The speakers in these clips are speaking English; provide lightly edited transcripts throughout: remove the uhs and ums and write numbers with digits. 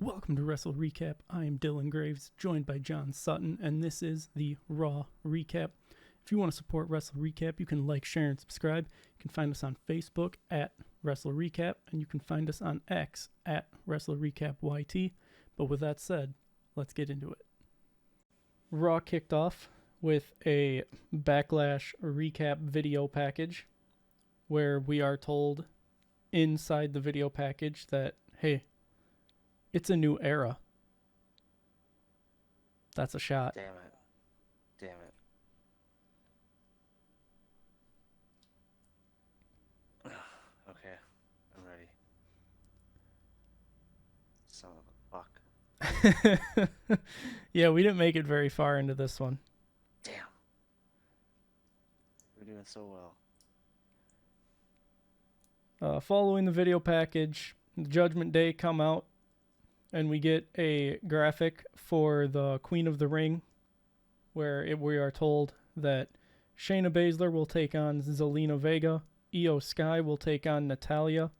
Welcome to WrestleRecap. I am Dylan Graves, joined by John Sutton, and this is the Raw Recap. If you want to support WrestleRecap, you can like, share, and subscribe. You can find us on Facebook at WrestleRecap, and you can find us on X at WrestleRecapYT. But with that said, let's get into it. Raw kicked off with a Backlash recap video package where we are told inside the video package that, hey, it's a new era. That's a shot. Damn it. Damn it. Okay, I'm ready. Son of a fuck. Yeah, we didn't make it very far into this one. Damn. We're doing so well. Following the video package, Judgment Day come out, and we get a graphic for the Queen of the Ring, where we are told that Shayna Baszler will take on Zelina Vega, Io Sky will take on Natalya,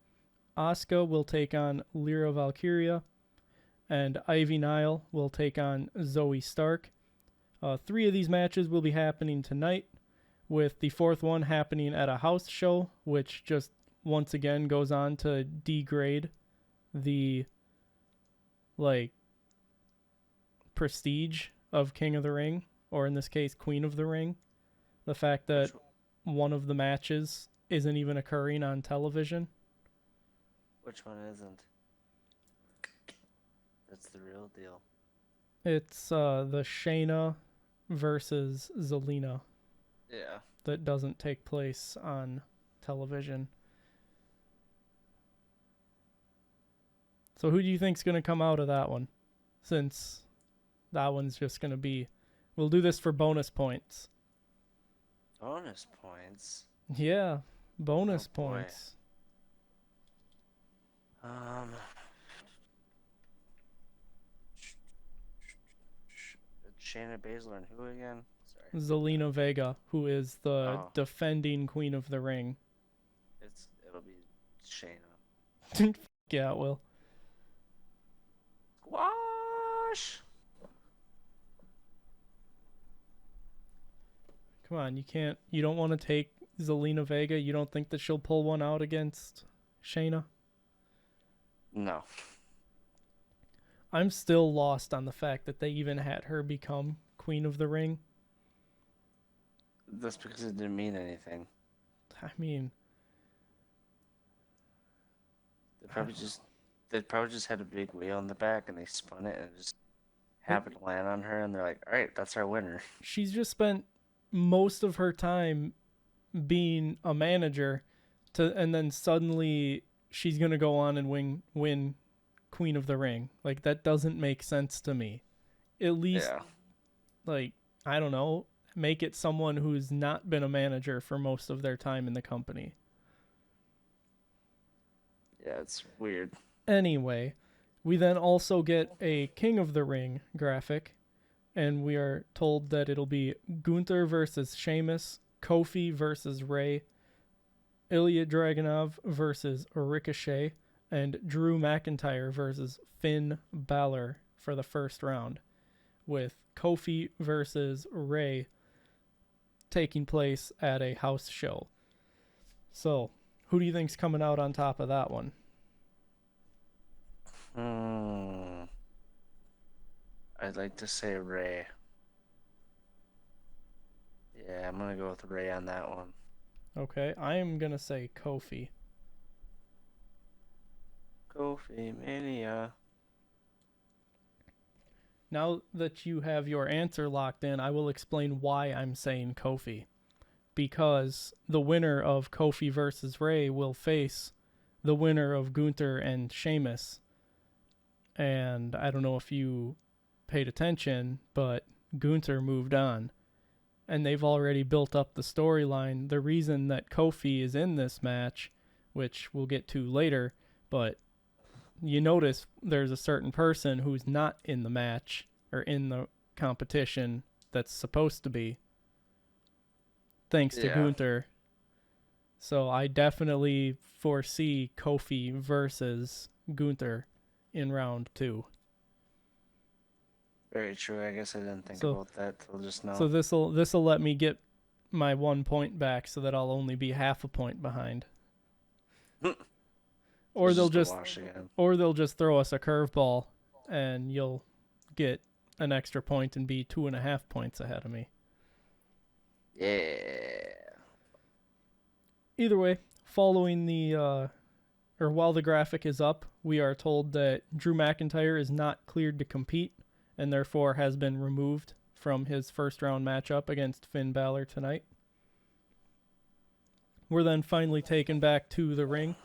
Asuka will take on Lyra Valkyria, and Ivy Nile will take on Zoe Stark. 3 of these matches will be happening tonight, with the 4th one happening at a house show, which just once again goes on to degrade the prestige of King of the Ring, or in this case Queen of the Ring. The fact that one of the matches isn't even occurring on television. Which one isn't? That's the real deal. It's the Shayna versus Zelina. Yeah. That doesn't take place on television. So who do you think's going to come out of that one? Since that one's just going to be... We'll do this for bonus points. Bonus points? Yeah, bonus Oh, boy. points. Shayna Baszler and who again? Sorry. Zelina Vega, who is the Oh. defending Queen of the Ring. It'll be Shayna. Yeah, it will. Wash! Come on, you don't want to take Zelina Vega? You don't think that she'll pull one out against Shayna? No. I'm still lost on the fact that they even had her become Queen of the Ring. That's because it didn't mean anything. I mean, They probably just had a big wheel in the back and they spun it and it just happened to land on her and they're like, all right, that's our winner. she's just spent most of her time being a manager and then suddenly she's going to go on and win Queen of the Ring. Like, that doesn't make sense to me. At least, Yeah. I don't know, make it someone who's not been a manager for most of their time in the company. Yeah, it's weird. Anyway, we then also get a King of the Ring graphic, and we are told that it'll be Gunther versus Sheamus, Kofi versus Rey, Ilya Dragunov versus Ricochet, and Drew McIntyre versus Finn Balor for the first round, with Kofi versus Rey taking place at a house show. So, who do you think's coming out on top of that one? I'd like to say Ray. Yeah, I'm gonna go with Ray on that one. Okay, I am going to say Kofi. Kofi Mania. Now that you have your answer locked in, I will explain why I'm saying Kofi. Because the winner of Kofi versus Rey will face the winner of Gunther and Sheamus. And I don't know if you paid attention, but Gunther moved on. And they've already built up the storyline. The reason that Kofi is in this match, which we'll get to later, but you notice there's a certain person who's not in the match or in the competition that's supposed to be, thanks to Gunther. So I definitely foresee Kofi versus Gunther in round 2. Very true. I guess I didn't think So- about that till just now. So this'll let me get my 1 point back, so that I'll only be half a point behind. Or It's they'll a just wash again. throw us a curveball, and you'll get an extra point and be 2.5 points ahead of me. Yeah. Either way, following the while the graphic is up, we are told that Drew McIntyre is not cleared to compete, and therefore has been removed from his first round matchup against Finn Balor tonight. We're then finally taken back to the ring,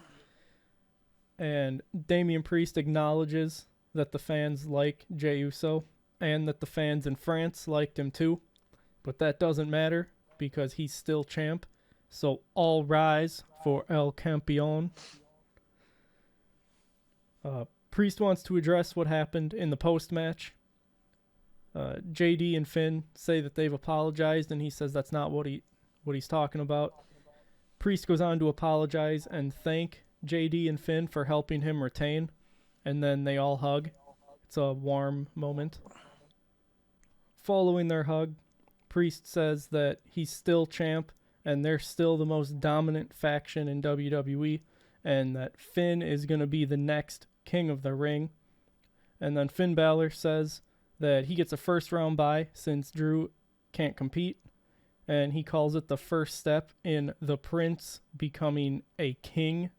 and Damian Priest acknowledges that the fans like Jey Uso, and that the fans in France liked him too, but that doesn't matter because he's still champ. So all rise for El Campeon. Priest wants to address what happened in the post-match. JD and Finn say that they've apologized, and he says that's not what he's talking about. Priest goes on to apologize and thank JD and Finn for helping him retain, and then they all hug. It's a warm moment. Following their hug, Priest says that he's still champ, and they're still the most dominant faction in WWE, and that Finn is going to be the next king of the ring. And then Finn Balor says that he gets a first round bye since Drew can't compete, and he calls it the first step in the Prince becoming a king.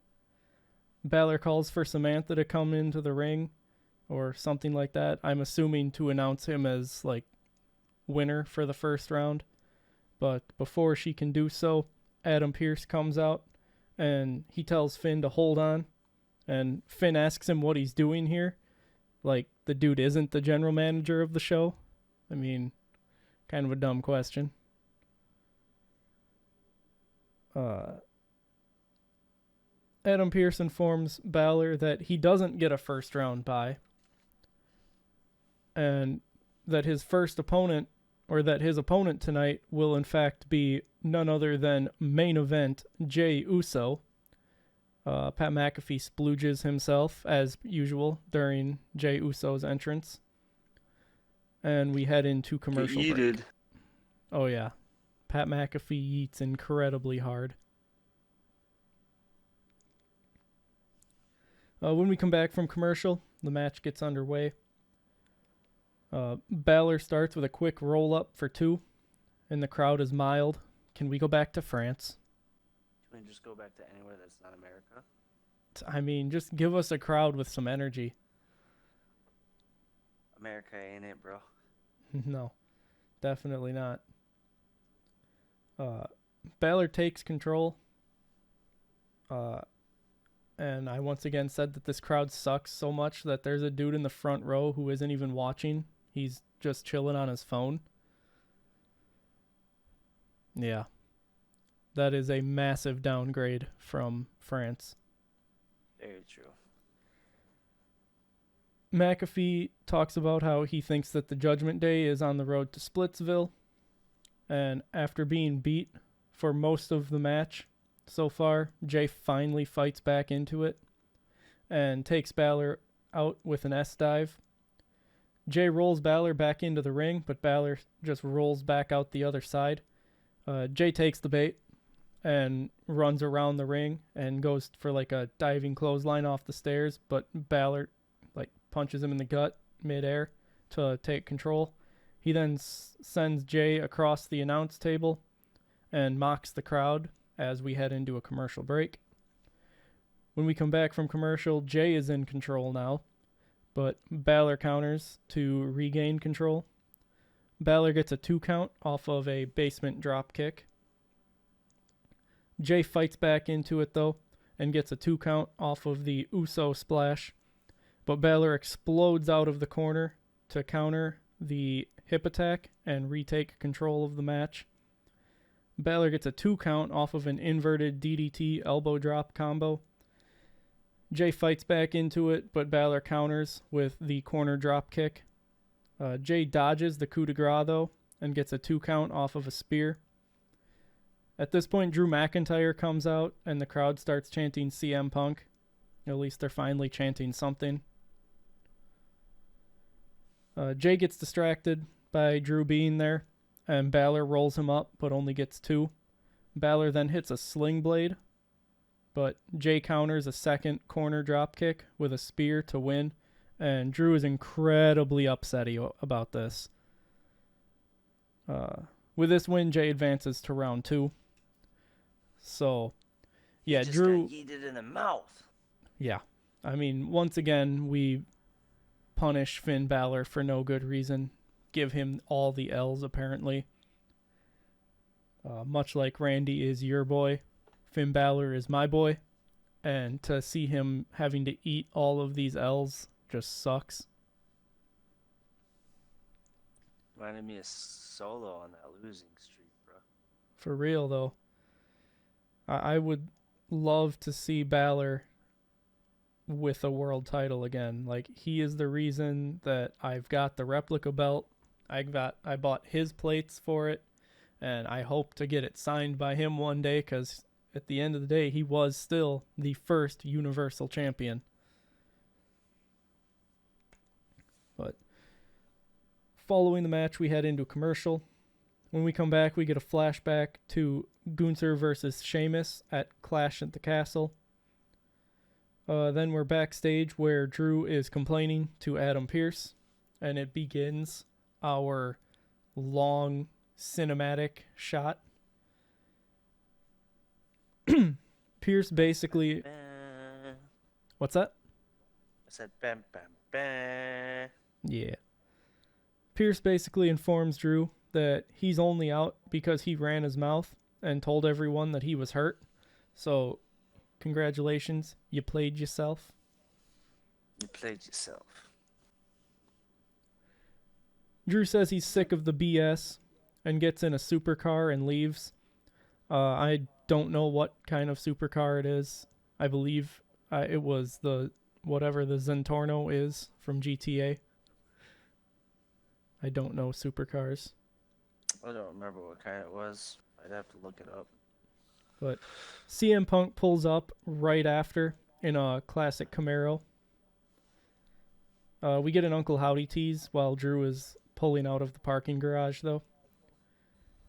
Balor calls for Samantha to come into the ring or something like that. I'm assuming to announce him as like winner for the first round. But before she can do so, Adam Pearce comes out and he tells Finn to hold on. And Finn asks him what he's doing here. Like, the dude isn't the general manager of the show. I mean, kind of a dumb question. Adam Pearce informs Balor that he doesn't get a first round bye, and that his opponent tonight will in fact be none other than main event Jey Uso. Pat McAfee splooges himself as usual during Jey Uso's entrance, and we head into commercial break. Oh yeah, Pat McAfee eats incredibly hard. When we come back from commercial, the match gets underway. Balor starts with a quick roll-up for 2, and the crowd is mild. Can we go back to France? Can we just go back to anywhere that's not America? I mean, just give us a crowd with some energy. America ain't it, bro. No, definitely not. Balor takes control. And I once again said that this crowd sucks so much that there's a dude in the front row who isn't even watching. He's just chilling on his phone. Yeah. That is a massive downgrade from France. Very true. McAfee talks about how he thinks that the Judgment Day is on the road to Splitsville. And after being beat for most of the match so far, Jey finally fights back into it and takes Balor out with an S-dive. Jey rolls Balor back into the ring, but Balor just rolls back out the other side. Jey takes the bait and runs around the ring and goes for like a diving clothesline off the stairs, but Balor like punches him in the gut midair to take control. He then sends Jey across the announce table and mocks the crowd as we head into a commercial break. When we come back from commercial, Jey is in control now, but Balor counters to regain control. Balor gets a 2 count off of a basement drop kick. Jey fights back into it though and gets a 2 count off of the Uso splash, but Balor explodes out of the corner to counter the hip attack and retake control of the match. Balor gets a 2 count off of an inverted DDT elbow drop combo. Jey fights back into it, but Balor counters with the corner drop kick. Jey dodges the coup de grace though and gets a 2 count off of a spear. At this point, Drew McIntyre comes out and the crowd starts chanting CM Punk. At least they're finally chanting something. Jay gets distracted by Drew being there, and Balor rolls him up, but only gets 2. Balor then hits a sling blade, but Jay counters a second corner drop kick with a spear to win, and Drew is incredibly upset about this. With this win, Jay advances to round 2. So, yeah, He just Drew got yeeted in the mouth. Yeah. I mean, once again, we punish Finn Balor for no good reason. Give him all the L's, apparently. Much like Randy is your boy, Finn Balor is my boy. And to see him having to eat all of these L's just sucks. Reminded me of Solo on that losing streak, bro. For real, though. I would love to see Balor with a world title again. Like, he is the reason that I've got the replica belt. I bought his plates for it, and I hope to get it signed by him one day, because at the end of the day, he was still the first Universal Champion. But following the match, we head into a commercial. When we come back, we get a flashback to Gunther versus Sheamus at Clash at the Castle. Then we're backstage where Drew is complaining to Adam Pearce, and it begins our long cinematic shot. Pearce basically... Bam. What's that? I said bam, bam, bam. Yeah. Pearce basically informs Drew that he's only out because he ran his mouth and told everyone that he was hurt. So, congratulations, you played yourself. You played yourself. Drew says he's sick of the BS and gets in a supercar and leaves. I don't know what kind of supercar it is. I believe it was whatever the Zentorno is from GTA. I don't know supercars. I don't remember what kind it was. I'd have to look it up. But CM Punk pulls up right after in a classic Camaro. We get an Uncle Howdy tease while Drew is pulling out of the parking garage, though.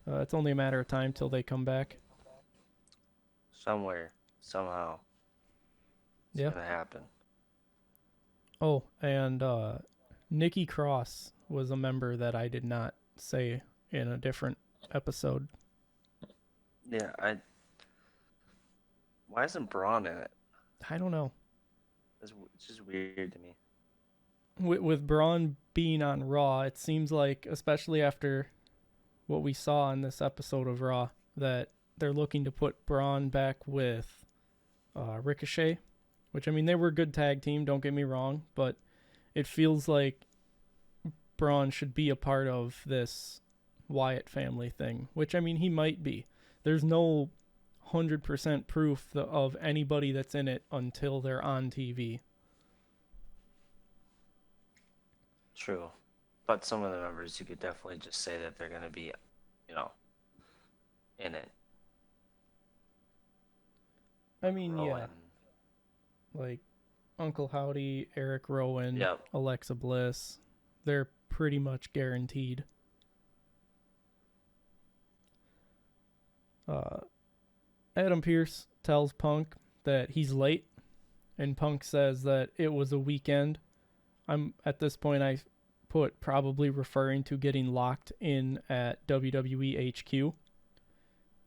It's only a matter of time till they come back. Somewhere, somehow, it's gonna happen. Oh, and Nikki Cross was a member that I did not say in a different episode. Yeah, why isn't Braun in it? I don't know. It's just weird to me. With Braun being on Raw, it seems like, especially after what we saw in this episode of Raw, that they're looking to put Braun back with Ricochet, which, I mean, they were a good tag team, don't get me wrong, but it feels like Braun should be a part of this Wyatt family thing, which, I mean, he might be. There's no 100% proof of anybody that's in it until they're on TV. True. But some of the members, you could definitely just say that they're going to be, in it. I mean, Rowan. yeah. Like Uncle Howdy, Eric Rowan, Yep. Alexa Bliss. They're pretty much guaranteed. Adam Pearce tells Punk that he's late, and Punk says that it was a weekend. At this point, I put probably referring to getting locked in at WWE HQ.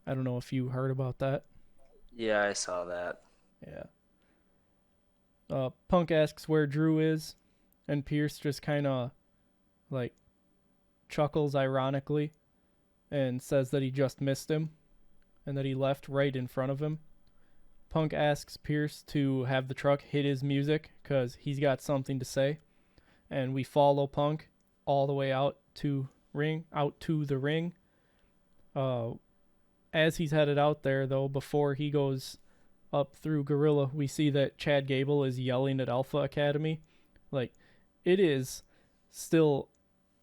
I don't know if you heard about that. Yeah, I saw that. Yeah. Punk asks where Drew is, and Pearce just kind of like chuckles ironically and says that he just missed him and that he left right in front of him. Punk asks Pearce to have the truck hit his music because he's got something to say, and we follow Punk all the way out to the ring. As he's headed out there, though, before he goes up through Gorilla, we see that Chad Gable is yelling at Alpha Academy. Like, it is still,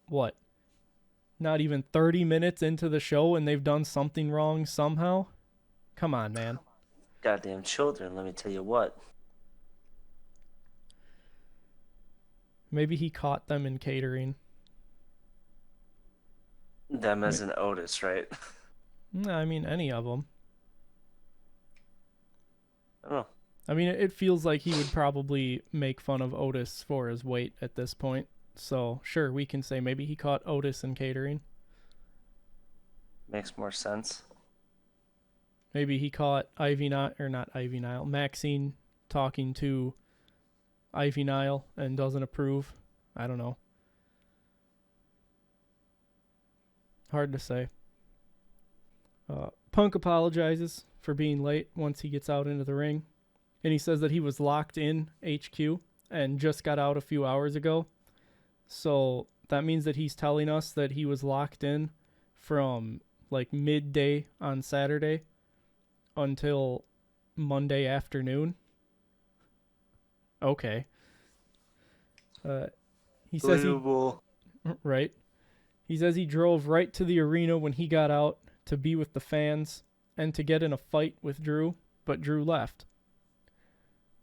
what, not even 30 minutes into the show and they've done something wrong somehow? Come on, man. Goddamn children, let me tell you what. Maybe he caught them in catering. Them as an Otis, right? I mean, any of them. I don't know. I mean, it feels like he would probably make fun of Otis for his weight at this point. So, sure, we can say maybe he caught Otis in catering. Makes more sense. Maybe he caught Maxine talking to Ivy Nile and doesn't approve. I don't know. Hard to say. Punk apologizes for being late once he gets out into the ring. And he says that he was locked in HQ and just got out a few hours ago. So that means that he's telling us that he was locked in from like midday on Saturday until Monday afternoon. Okay. He says right. He says he drove right to the arena when he got out to be with the fans and to get in a fight with Drew, but Drew left.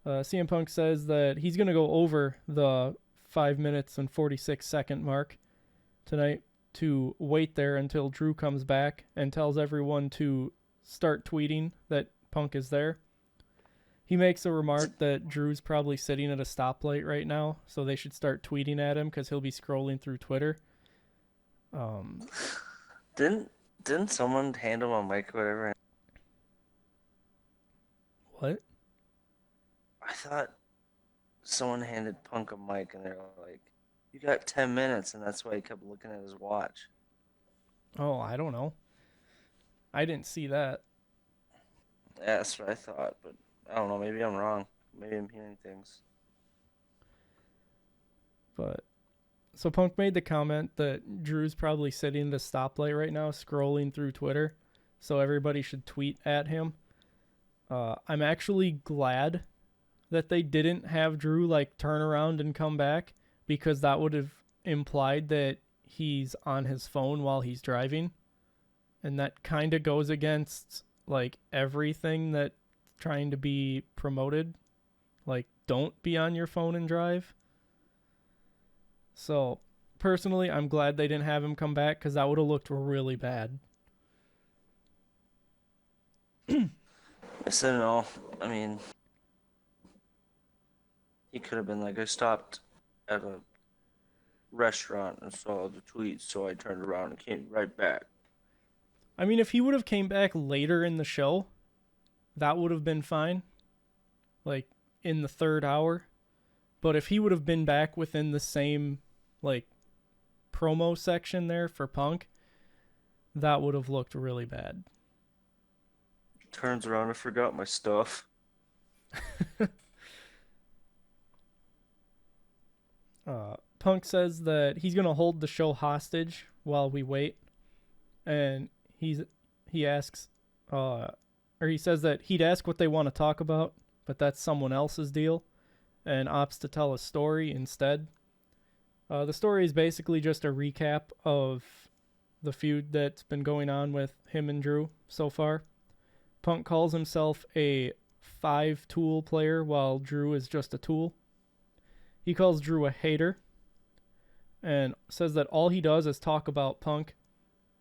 CM Punk says that he's going to go over the 5 minutes and 46 second mark tonight to wait there until Drew comes back and tells everyone to start tweeting that Punk is there. He makes a remark that Drew's probably sitting at a stoplight right now, so they should start tweeting at him because he'll be scrolling through Twitter. Didn't someone hand him a mic or whatever? What? I thought someone handed Punk a mic and they're like, "You got 10 minutes," and that's why he kept looking at his watch. Oh, I don't know. I didn't see that. Yeah, that's what I thought, but I don't know. Maybe I'm wrong. Maybe I'm hearing things. But so Punk made the comment that Drew's probably sitting at a stoplight right now, scrolling through Twitter, so everybody should tweet at him. I'm actually glad that they didn't have Drew like turn around and come back, because that would have implied that he's on his phone while he's driving, and that kind of goes against like everything that trying to be promoted. Like, don't be on your phone and drive. So personally, I'm glad they didn't have him come back, because that would have looked really bad. I said no. I mean, he could have been like, I stopped at a restaurant and saw the tweets, so I turned around and came right back. I mean, if he would have came back later in the show, that would have been fine. Like, in the third hour. But if he would have been back within the same, like, promo section there for Punk, that would have looked really bad. Turns around, I forgot my stuff. Punk says that he's going to hold the show hostage while we wait. And he says that he'd ask what they want to talk about, but that's someone else's deal, and opts to tell a story instead. The story is basically just a recap of the feud that's been going on with him and Drew so far. Punk calls himself a 5-tool player, while Drew is just a tool. He calls Drew a hater and says that all he does is talk about Punk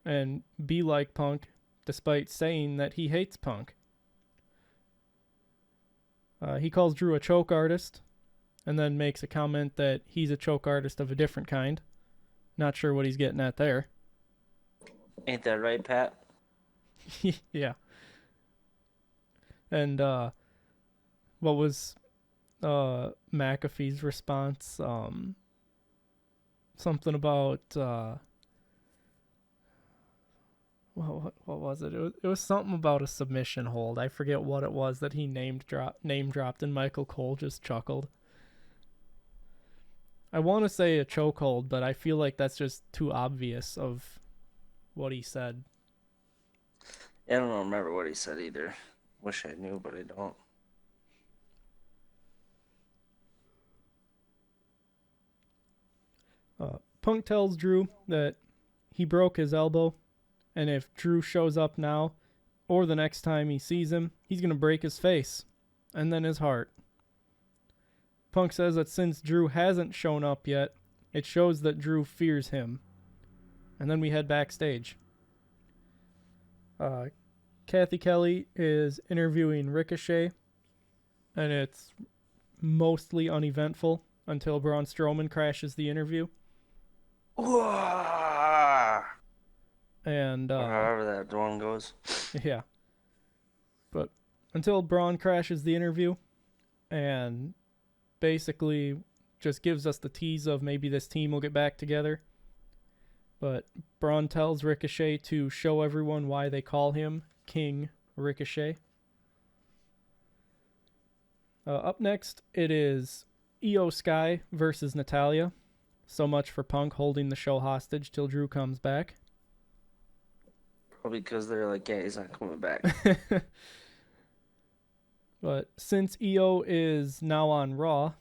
and be like Punk, despite saying that he hates Punk. He calls Drew a choke artist, and then makes a comment that he's a choke artist of a different kind. Not sure what he's getting at there. Ain't that right, Pat? Yeah. And what was McAfee's response? Something about what was it? It was something about a submission hold. I forget what it was that he name dropped, and Michael Cole just chuckled. I want to say a chokehold, but I feel like that's just too obvious of what he said. I don't remember what he said either. Wish I knew, but I don't. Punk tells Drew that he broke his elbow, and if Drew shows up now or the next time he sees him, he's going to break his face and then his heart. Punk says that since Drew hasn't shown up yet, it shows that Drew fears him. And then we head backstage. Kathy Kelly is interviewing Ricochet, and it's mostly uneventful until Braun Strowman crashes the interview. And however that one goes. Yeah. But until Braun crashes the interview and basically just gives us the tease of maybe this team will get back together. But Braun tells Ricochet to show everyone why they call him King Ricochet. Up next, it is Io Sky versus Natalya. So much for Punk holding the show hostage till Drew comes back. Probably because they're like, yeah, he's not coming back. But since Io is now on Raw,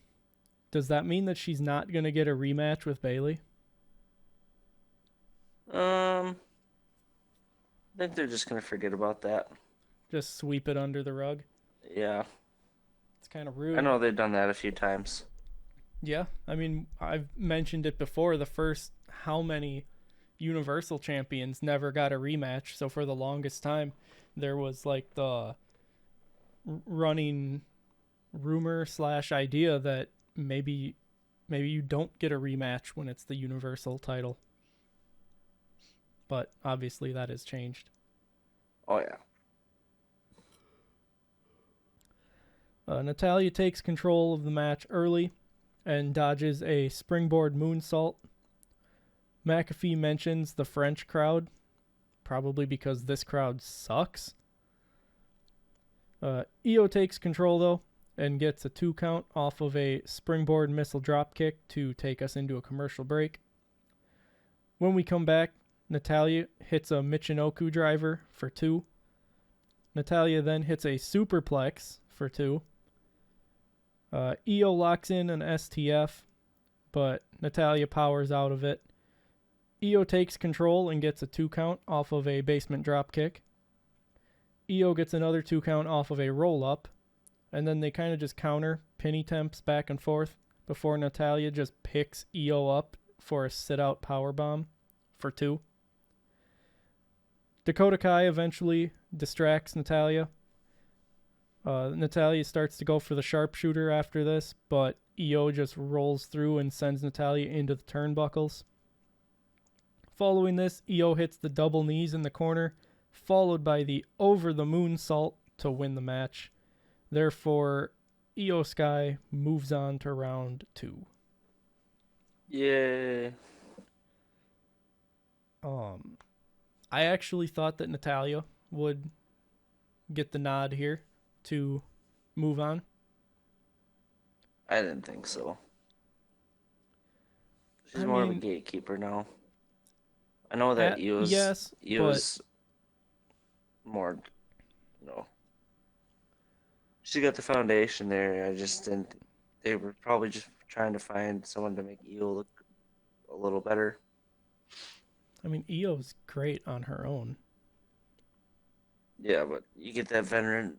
does that mean that she's not going to get a rematch with Bayley? I think they're just going to forget about that. Just sweep it under the rug? Yeah. It's kind of rude. I know they've done that a few times. Yeah, I mean, I've mentioned it before. The first how many Universal Champions never got a rematch. So for the longest time, there was like the running rumor / idea that maybe you don't get a rematch when it's the Universal title. But obviously that has changed. Oh, yeah. Natalya takes control of the match early and dodges a springboard moonsault. McAfee mentions the French crowd, probably because this crowd sucks. Io takes control, though, and gets a 2 count off of a springboard missile dropkick to take us into a commercial break. When we come back, Natalya hits a Michinoku driver for 2. Natalya then hits a superplex for 2. Io locks in an STF, but Natalya powers out of it. Io takes control and gets a 2 count off of a basement dropkick. Io gets another 2 count off of a roll-up, and then they kind of just counter penny temps back and forth before Natalya just picks Io up for a sit-out powerbomb for 2. Dakota Kai eventually distracts Natalya. Natalya starts to go for the sharpshooter after this, but Io just rolls through and sends Natalya into the turnbuckles. Following this, Io hits the double knees in the corner, followed by the over-the-moonsault to win the match. Therefore, Io Sky moves on to round 2. Yeah. I actually thought that Natalya would get the nod here to move on. I didn't think so. She's more of a gatekeeper now. I know that Io's more, she got the foundation there. I just didn't. They were probably just trying to find someone to make Io look a little better. I mean, Io's great on her own. Yeah, but you get that veteran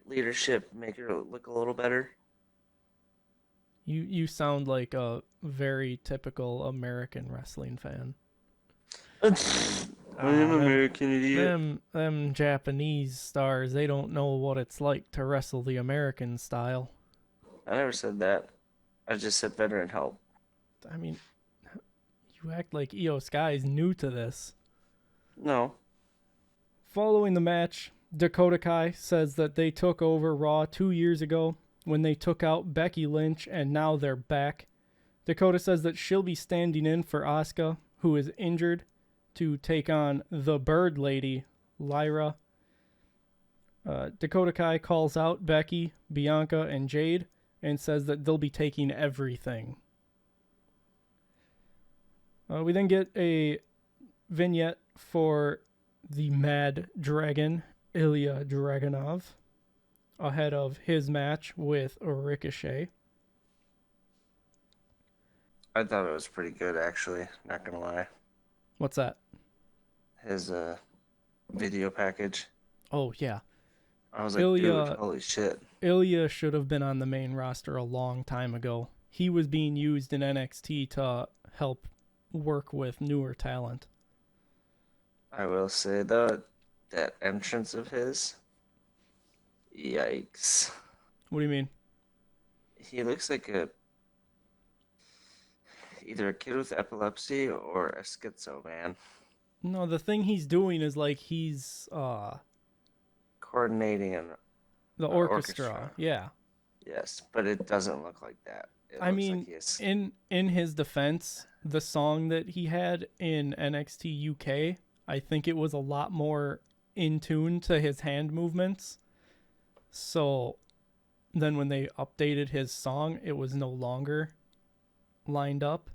leadership, make her look a little better. You sound like a very typical American wrestling fan. I'm an American idiot. Them Japanese stars, they don't know what it's like to wrestle the American style. I never said that. I just said veteran help. I mean, you act like Io Sky's new to this. No. Following the match, Dakota Kai says that they took over Raw 2 years ago when they took out Becky Lynch, and now they're back. Dakota says that she'll be standing in for Asuka, who is injured, to take on the Bird Lady, Lyra. Dakota Kai calls out Becky, Bianca, and Jade and says that they'll be taking everything. We then get a vignette for the Mad Dragon, Ilya Dragunov, ahead of his match with Ricochet. I thought it was pretty good, actually. Not gonna lie. What's that? His video package. Oh, yeah. I was like, dude, Ilya holy shit. Ilya should have been on the main roster a long time ago. He was being used in NXT to help work with newer talent. I will say though, that entrance of his, yikes. What do you mean? He looks like a either a kid with epilepsy or a schizo man. No, the thing he's doing is like he's Coordinating an the orchestra. orchestra. Yeah. Yes, but it doesn't look like that. It I looks like mean, he is. in his defense, the song that he had in NXT UK, I think it was a lot more in tune to his hand movements. So then when they updated his song, it was no longer lined up.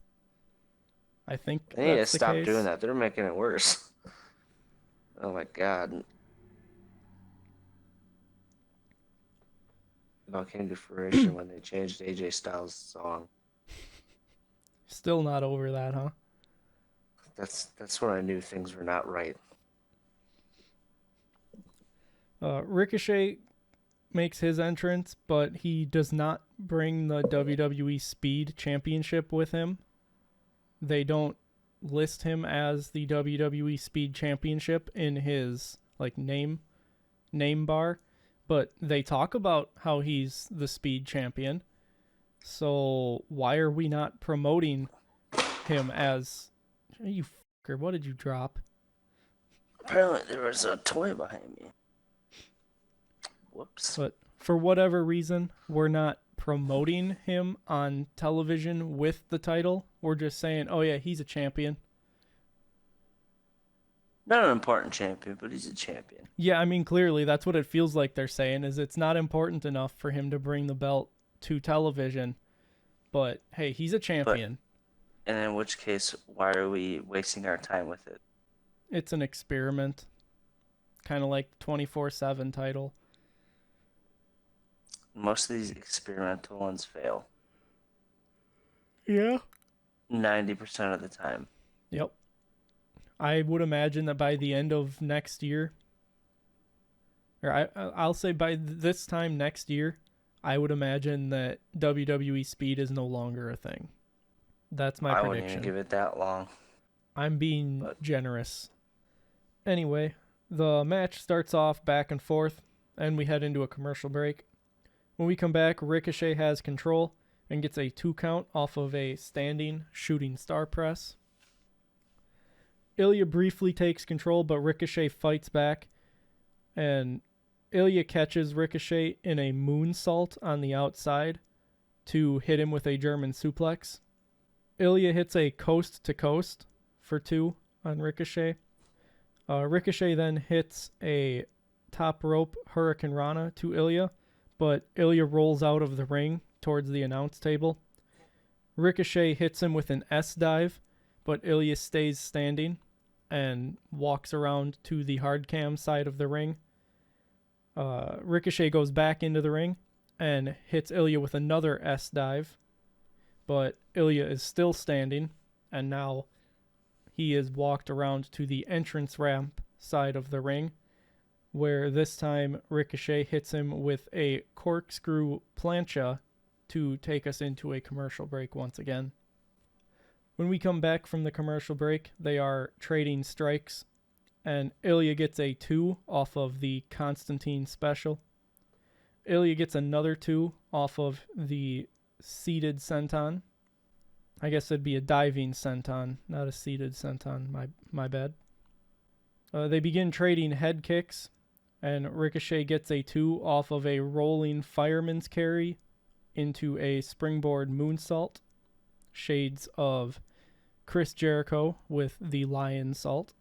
I think They need to that's the stop case. doing that. They're making it worse. Oh my god. It all came to fruition when they changed AJ Styles' song. Still not over that, huh? That's when I knew things were not right. Ricochet makes his entrance, but he does not bring the WWE Speed Championship with him. They don't list him as the WWE Speed Championship in his like name bar, but they talk about how he's the Speed Champion. So why are we not promoting him as you fucker? What did you drop? Apparently there was a toy behind me. Whoops. But for whatever reason, we're not promoting him on television with the title. We're just saying, oh yeah, he's a champion. Not an important champion, but he's a champion. Yeah, I mean, clearly that's what it feels like they're saying, is it's not important enough for him to bring the belt to television. But hey, he's a champion. And in which case, why are we wasting our time with it? It's an experiment. Kind of like the 24/7 title. Most of these experimental ones fail. Yeah. 90% of the time. Yep. I would imagine that by the end of next year, or I'll say by this time next year, I would imagine that WWE Speed is no longer a thing. That's my I prediction. wouldn't even give it that long. I'm being generous. Anyway, the match starts off back and forth, and we head into a commercial break. When we come back, Ricochet has control and gets a 2 count off of a standing shooting star press. Ilya briefly takes control, but Ricochet fights back, and Ilya catches Ricochet in a moonsault on the outside to hit him with a German suplex. Ilya hits a coast-to-coast for 2 on Ricochet. Ricochet then hits a top rope Hurricane Rana to Ilya, but Ilya rolls out of the ring towards the announce table. Ricochet hits him with an S-dive, but Ilya stays standing and walks around to the hard cam side of the ring. Ricochet goes back into the ring and hits Ilya with another S-dive, but Ilya is still standing, and now he is walked around to the entrance ramp side of the ring, where this time Ricochet hits him with a corkscrew plancha to take us into a commercial break once again. When we come back from the commercial break, they are trading strikes, and Ilya gets a 2 off of the Constantine special. Ilya gets another 2 off of the seated senton. I guess it'd be a diving senton, not a seated senton. My bad. They begin trading head kicks, and Ricochet gets a 2 off of a rolling fireman's carry into a springboard moonsault. Shades of Chris Jericho with the lion salt.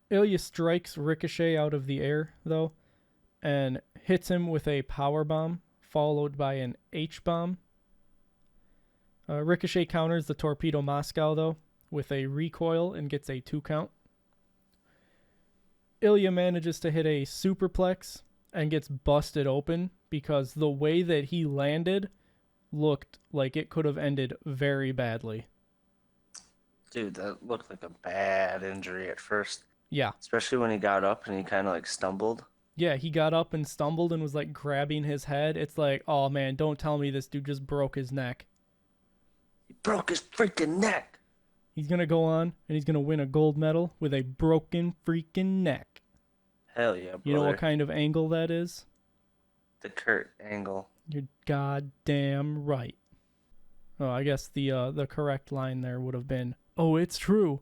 Ilya strikes Ricochet out of the air, though, and hits him with a power bomb, followed by an H-bomb. Ricochet counters the Torpedo Moscow, though, with a recoil and gets a 2 count. Ilya manages to hit a superplex and gets busted open because the way that he landed looked like it could have ended very badly. Dude, that looked like a bad injury at first. Yeah. Especially when he got up and he kind of like stumbled. Yeah, he got up and stumbled and was like grabbing his head. It's like, oh man, don't tell me this dude just broke his neck. He broke his freaking neck. He's going to go on and he's going to win a gold medal with a broken freaking neck. Hell yeah, brother. You know what kind of angle that is? The Kurt angle. You're goddamn right. Oh, I guess the correct line there would have been, oh, it's true.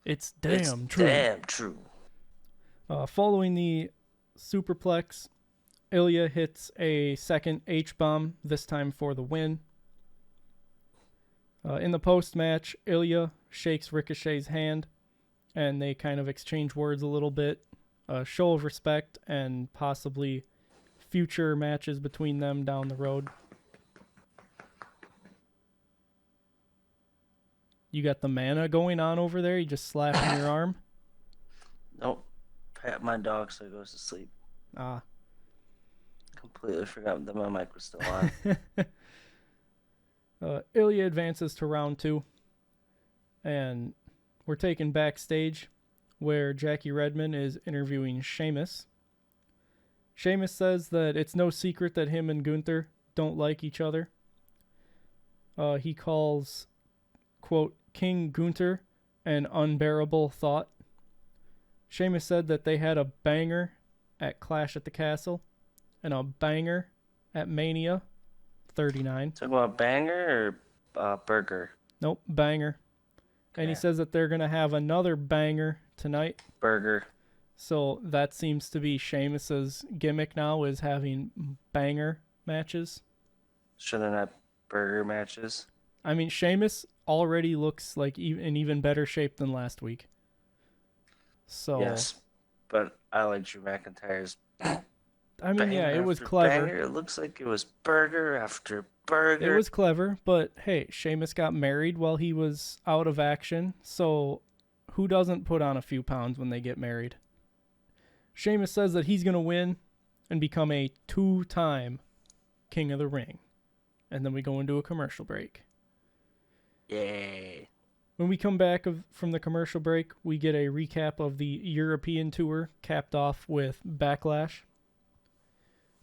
It's damn true. Damn true. Following the superplex, Ilya hits a second H-bomb, this time for the win. In the post-match, Ilya shakes Ricochet's hand, and they kind of exchange words a little bit. A show of respect and possibly future matches between them down the road. You got the mana going on over there? You just slapping your arm? Nope. Pat my dog so he goes to sleep. Ah. Completely forgot that my mic was still on. Ilya advances to round 2. And we're taken backstage where Jackie Redmond is interviewing Sheamus. Sheamus says that it's no secret that him and Gunther don't like each other. He calls, quote, King Gunther an unbearable thought. Sheamus said that they had a banger at Clash at the Castle and a banger at Mania 39. Talk about banger or burger? Nope, banger. Okay. And he says that they're going to have another banger tonight. Burger. So that seems to be Sheamus's gimmick now, is having banger matches. Sure they're not burger matches? I mean, Sheamus already looks like in even better shape than last week. So yes, but I like Drew McIntyre's. I mean, yeah, it was clever. Banger. It looks like it was burger after burger. It was clever, but hey, Sheamus got married while he was out of action, so who doesn't put on a few pounds when they get married? Sheamus says that he's going to win and become a 2-time King of the Ring. And then we go into a commercial break. Yay. When we come back from the commercial break, we get a recap of the European tour, capped off with Backlash.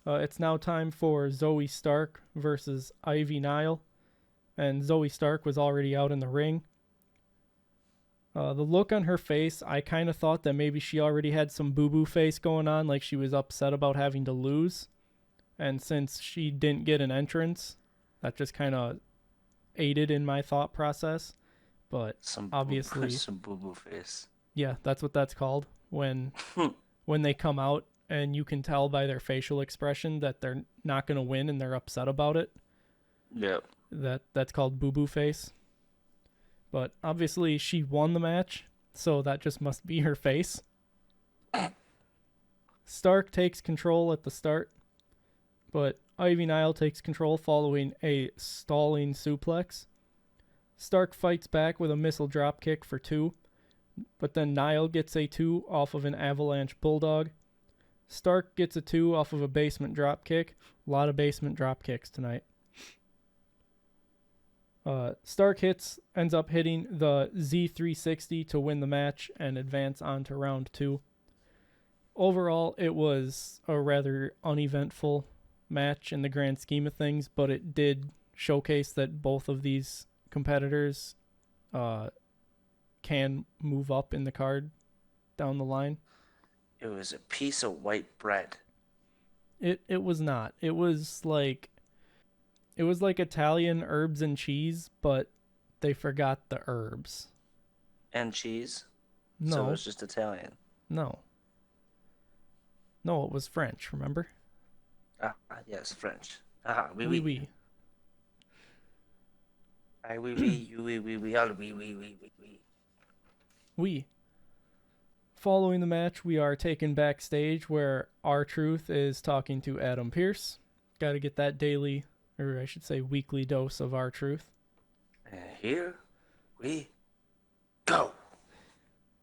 It's now time for Zoe Stark versus Ivy Nile. And Zoe Stark was already out in the ring. The look on her face, I kind of thought that maybe she already had some boo-boo face going on, like she was upset about having to lose. And since she didn't get an entrance, that just kind of aided in my thought process. But obviously... some boo-boo face. Yeah, that's what that's called. When they come out and you can tell by their facial expression that they're not going to win and they're upset about it. Yep. That's called boo-boo face. But obviously she won the match, so that just must be her face. Stark takes control at the start, but Ivy Nile takes control following a stalling suplex. Stark fights back with a missile dropkick for 2, but then Nile gets a 2 off of an avalanche bulldog. Stark gets a 2 off of a basement dropkick. A lot of basement dropkicks tonight. Stark ends up hitting the Z360 to win the match and advance on to round 2. Overall, it was a rather uneventful match in the grand scheme of things, but it did showcase that both of these competitors can move up in the card down the line. It was a piece of white bread. It was not. It was like Italian herbs and cheese, but they forgot the herbs. And cheese? No. So it was just Italian? No, it was French, remember? Ah, yes, French. Ah, oui, Oui, oui. oui. I oui, oui, you oui, oui, oui, all oui, oui, oui, oui, oui. Oui. Following the match, we are taken backstage where R-Truth is talking to Adam Pearce. Got to get that daily, or I should say weekly dose of R-Truth. And here we go.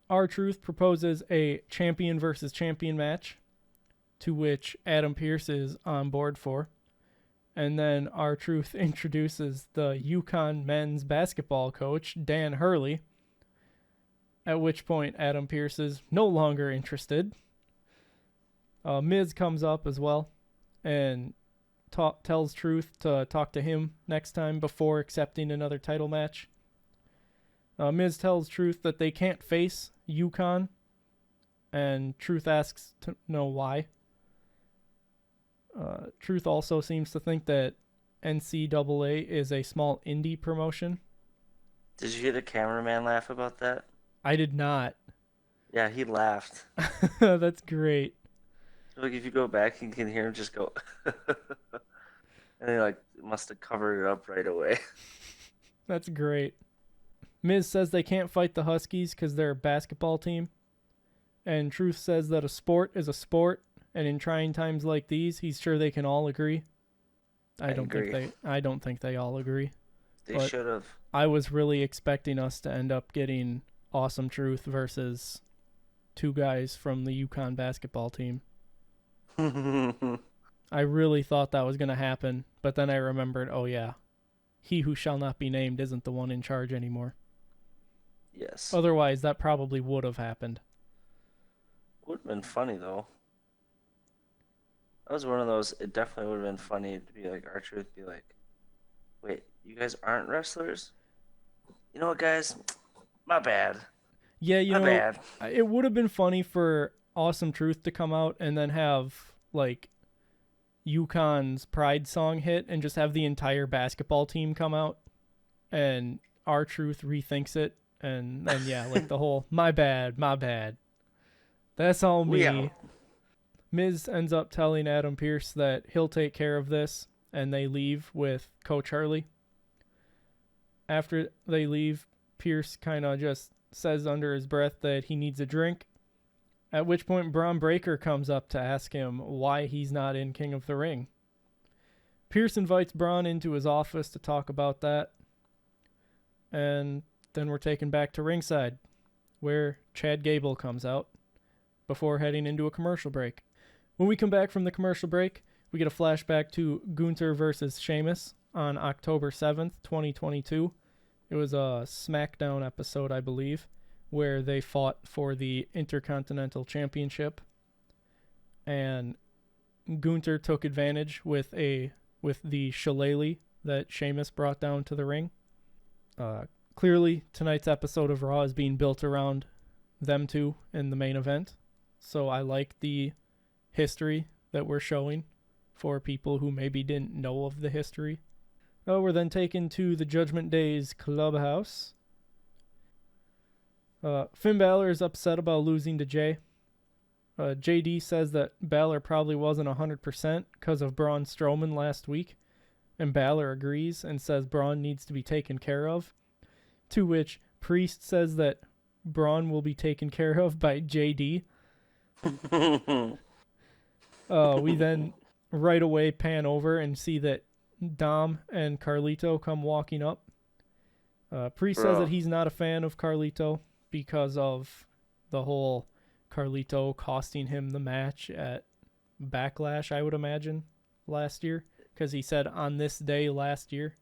R-Truth proposes a champion versus champion match, to which Adam Pearce is on board for. And then R-Truth introduces the UConn men's basketball coach, Dan Hurley, at which point Adam Pearce is no longer interested. Miz comes up as well and tells Truth to talk to him next time before accepting another title match. Miz tells Truth that they can't face Yukon, and Truth asks to know why. Truth also seems to think that NCAA is a small indie promotion. Did you hear the cameraman laugh about that? I did not. Yeah, he laughed. That's great. Like if you go back, you can hear him just go, and they like must have covered it up right away. That's great. Miz says they can't fight the Huskies because they're a basketball team, and Truth says that a sport is a sport, and in trying times like these, he's sure they can all agree. I don't think they all agree. They should have. I was really expecting us to end up getting Awesome Truth versus two guys from the Yukon basketball team. I really thought that was going to happen, but then I remembered, oh yeah, he who shall not be named isn't the one in charge anymore. Yes. Otherwise, that probably would have happened. Would have been funny, though. That was one of those, it definitely would have been funny to be like, R-Truth be like, wait, you guys aren't wrestlers? You know what, guys? My bad. Yeah, My bad. It would have been funny for Awesome Truth to come out and then have, like, Yukon's Pride song hit and just have the entire basketball team come out and R-Truth rethinks it. And then, yeah, like the whole, my bad. That's all me. Yeah. Miz ends up telling Adam Pearce that he'll take care of this, and they leave with Coach Hurley. After they leave, Pearce kind of just says under his breath that he needs a drink, at which point Braun Breaker comes up to ask him why he's not in King of the Ring. Pearce invites Braun into his office to talk about that, and then we're taken back to ringside, where Chad Gable comes out before heading into a commercial break. When we come back from the commercial break, we get a flashback to Gunther versus Sheamus on October 7th, 2022. It was a SmackDown episode, I believe, where they fought for the Intercontinental Championship. And Gunther took advantage with the shillelagh that Sheamus brought down to the ring. Clearly, tonight's episode of Raw is being built around them two in the main event. So I like the history that we're showing for people who maybe didn't know of the history. We're then taken to the Judgment Day's clubhouse. Finn Balor is upset about losing to Jay. JD says that Balor probably wasn't 100% because of Braun Strowman last week, and Balor agrees and says Braun needs to be taken care of, to which Priest says that Braun will be taken care of by JD. We then right away pan over and see that Dom and Carlito come walking up. Priest says that he's not a fan of Carlito because of the whole Carlito costing him the match at Backlash, I would imagine, last year. Because he said on this day last year.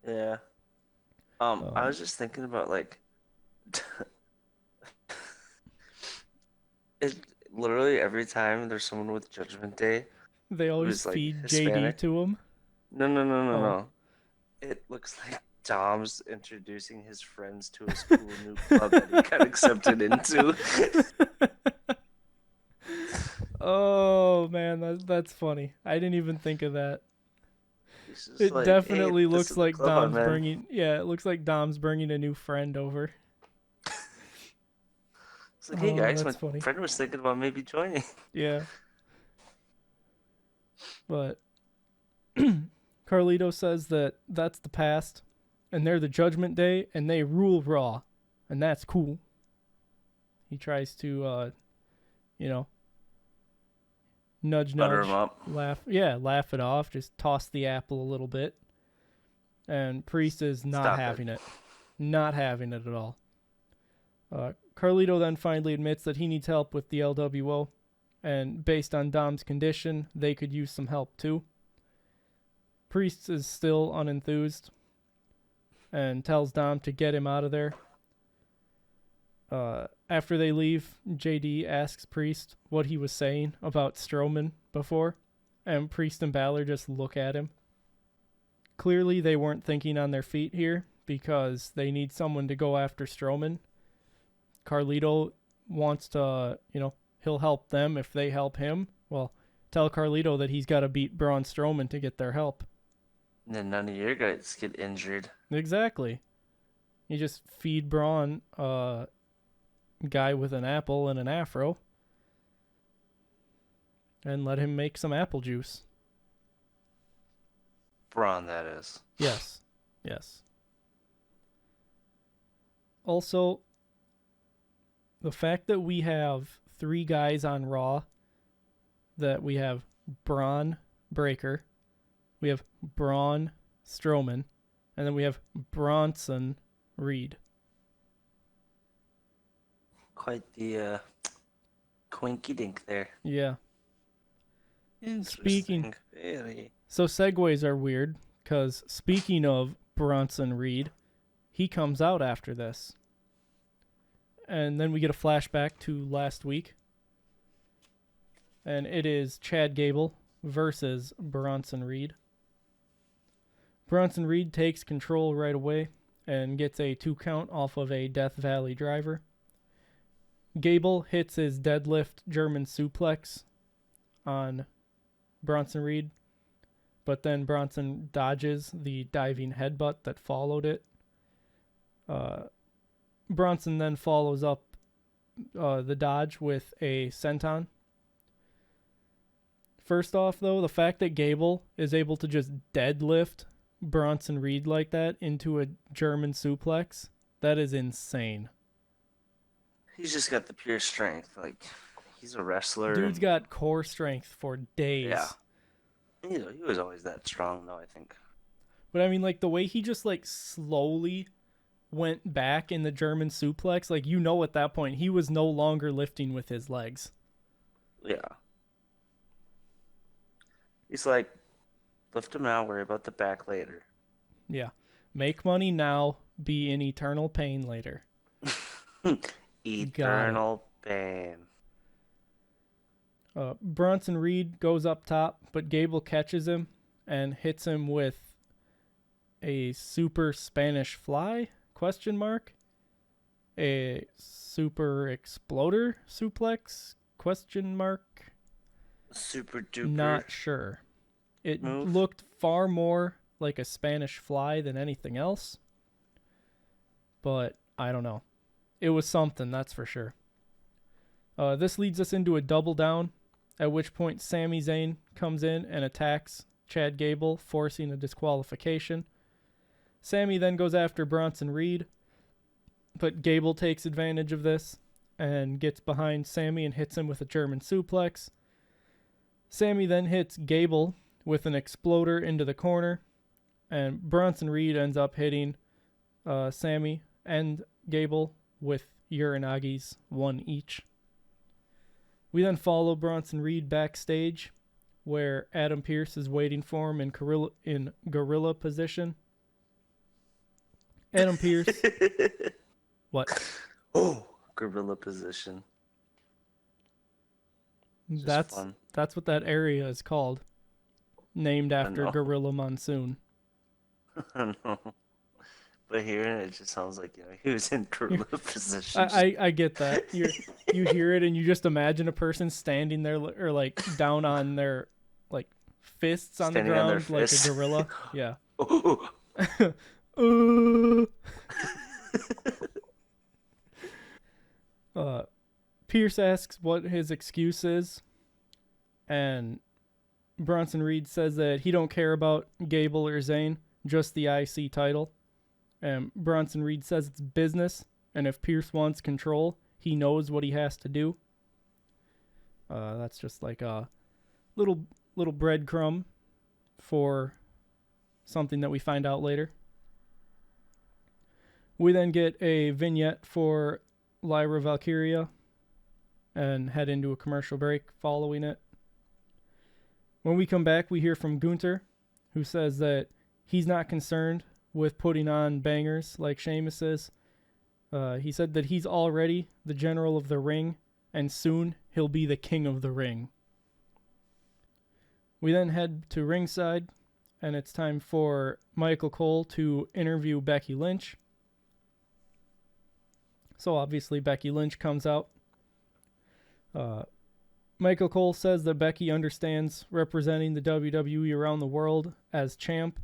Yeah. I was just thinking about, like, it literally every time there's someone with Judgment Day, they always feed like JD to him. No. It looks like Dom's introducing his friends to his cool new club that he got accepted into. Oh man, that's funny. I didn't even think of that. It like, definitely hey, looks like club, Dom's bringing. Yeah, it looks like Dom's bringing a new friend over. It's like, hey guys, my funny. friend was thinking about maybe joining. Yeah. But Carlito says that that's the past, and they're the Judgment Day, and they rule Raw, and that's cool. He tries to, nudge, Butter him up. laugh it off, just toss the apple a little bit. And Priest is not having it. Not having it at all. Carlito then finally admits that he needs help with the LWO, and based on Dom's condition, they could use some help too. Priest is still unenthused and tells Dom to get him out of there. After they leave, JD asks Priest what he was saying about Strowman before, and Priest and Balor just look at him. Clearly, they weren't thinking on their feet here because they need someone to go after Strowman. Carlito wants to, he'll help them if they help him. Well, tell Carlito that he's got to beat Braun Strowman to get their help. And then none of your guys get injured. Exactly. You just feed Braun a guy with an apple and an afro and let him make some apple juice. Braun, that is. Yes. Also, the fact that we have 3 guys on Raw, that we have Braun Breaker, we have Braun Strowman, and then we have Bronson Reed. Quite the quinky dink there. Yeah. Interesting. Very. So segues are weird, because speaking of Bronson Reed, he comes out after this. And then we get a flashback to last week. And it is Chad Gable versus Bronson Reed. Bronson Reed takes control right away and gets a 2 count off of a Death Valley driver. Gable hits his deadlift German suplex on Bronson Reed, but then Bronson dodges the diving headbutt that followed it. Bronson then follows up the dodge with a senton. First off, though, the fact that Gable is able to just deadlift Bronson Reed like that into a German suplex, that is insane. He's just got the pure strength. Like, he's a wrestler. Dude's got core strength for days. Yeah. He was always that strong, though, I think. But I mean, like, the way he just, like, slowly went back in the German suplex, like, at that point, he was no longer lifting with his legs. Yeah. He's like, lift him now, worry about the back later. Yeah. Make money now, be in eternal pain later. Eternal pain. Bronson Reed goes up top, but Gable catches him and hits him with a super Spanish fly, ? A super exploder suplex, ? Super duper. Not sure. It move. Looked far more like a Spanish fly than anything else, but I don't know. It was something, that's for sure. This leads us into a double down, at which point Sami Zayn comes in and attacks Chad Gable, forcing a disqualification. Sami then goes after Bronson Reed, but Gable takes advantage of this and gets behind Sami and hits him with a German suplex. Sami then hits Gable with an exploder into the corner, and Bronson Reed ends up hitting Sami and Gable with Uranagi's, 1 each. We then follow Bronson Reed backstage, where Adam Pearce is waiting for him in gorilla position. Adam Pearce. What? Oh, gorilla position. That's what that area is called. Named after Gorilla Monsoon. I know. But hearing it just sounds like, he was in gorilla position. I get that. You hear it and you just imagine a person standing there or like down on their like fists on Standing the on their ground like fists. a gorilla. Yeah. Pierce asks what his excuse is, and Bronson Reed says that he don't care about Gable or Zayn, just the IC title. And Bronson Reed says it's business, and if Pierce wants control, he knows what he has to do. That's just like a little breadcrumb for something that we find out later. We then get a vignette for Lyra Valkyria and head into a commercial break following it. When we come back, we hear from Gunther, who says that he's not concerned with putting on bangers like Sheamus is. He said that he's already the general of the ring, and soon he'll be the king of the ring. We then head to ringside, and it's time for Michael Cole to interview Becky Lynch. So obviously Becky Lynch comes out. Michael Cole says that Becky understands representing the WWE around the world as champ,